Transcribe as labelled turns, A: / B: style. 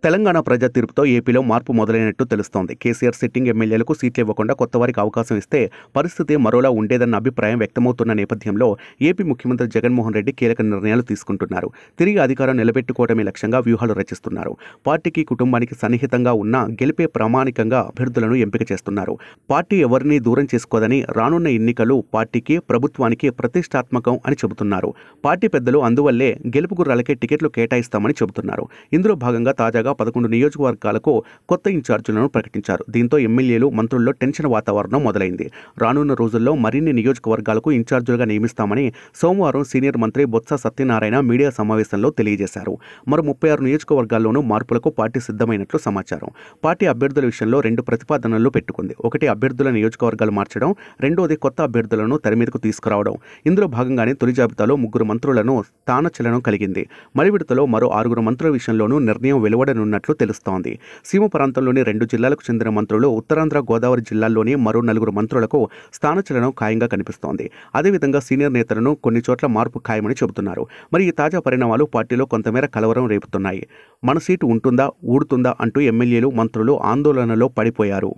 A: తెలంగాణ ప్రజా తీర్పుతో ఏపీలో మార్పు మొదలైనట్టు తెలుస్తోంది. కేసీఆర్ సిట్టింగ్ ఎమ్మెల్యేలకు సీట్లు ఇవ్వకుండా కొత్త వారికి అవకాశం ఇస్తే పరిస్థితి మరోలా ఉండేదన్న అభిప్రాయం వ్యక్తమవుతున్న నేపథ్యంలో ఏపీ ముఖ్యమంత్రి జగన్మోహన్ రెడ్డి కీలక నిర్ణయాలు తీసుకుంటున్నారు. తిరిగి అధికారం నిలబెట్టుకోవడమే లక్ష్యంగా వ్యూహాలు రచిస్తున్నారు. పార్టీకి, కుటుంబానికి సన్నిహితంగా ఉన్న గెలిపే ప్రామాణికంగా అభ్యర్థులను ఎంపిక చేస్తున్నారు. పార్టీ ఎవరినీ దూరం చేసుకోదని, రానున్న ఎన్నికలు పార్టీకి, ప్రభుత్వానికి ప్రతిష్టాత్మకం అని చెబుతున్నారు. పార్టీ పెద్దలు అందువల్లే గెలుపు గుర్రాలకే టికెట్లు కేటాయిస్తామని చెబుతున్నారు. ఇందులో భాగంగా తాజాగా 11 నియోజకవర్గాలకు కొత్త ఇన్ఛార్జీలను ప్రకటించారు. దీంతో ఎమ్మెల్యేలు, మంత్రుల్లో టెన్షన్ వాతావరణం మొదలైంది. రానున్న రోజుల్లో మరిన్ని నియోజకవర్గాలకు ఇన్ఛార్జీలుగా నియమిస్తామని సోమవారం సీనియర్ మంత్రి బొత్స సత్యనారాయణ మీడియా సమావేశంలో తెలియజేశారు. మరో 36 నియోజకవర్గాల్లోనూ మార్పులకు పార్టీ సిద్ధమైనట్లు సమాచారం. పార్టీ అభ్యర్థుల విషయంలో 2 ప్రతిపాదనలు పెట్టుకుంది. ఒకటి, అభ్యర్థుల నియోజకవర్గాలు మార్చడం, రెండోది కొత్త అభ్యర్థులను తెరమీదకు తీసుకురావడం. ఇందులో భాగంగానే తొలి జాబితాలో 3 మంత్రులను స్థానచలనం కలిగింది. మరి విడతలో మరో 6 మంత్రుల విషయంలోనూ నిర్ణయం వెలువడనున్నట్లు తెలుస్తోంది. సీమ ప్రాంతంలోని 2 జిల్లాలకు చెందిన మంత్రులు, ఉత్తరాంధ్ర, గోదావరి జిల్లాల్లోని మరో 4 మంత్రులకు స్థానచలనం ఖాయంగా కనిపిస్తోంది. అదేవిధంగా సీనియర్ నేతలను కొన్ని చోట్ల మార్పు ఖాయమని చెబుతున్నారు. మరి ఈ తాజా పరిణామాలు పార్టీలో కొంతమేర కలవరం రేపుతున్నాయి. మన సీటు ఉంటుందా, ఊడుతుందా అంటూ ఎమ్మెల్యేలు, మంత్రులు ఆందోళనలో పడిపోయారు.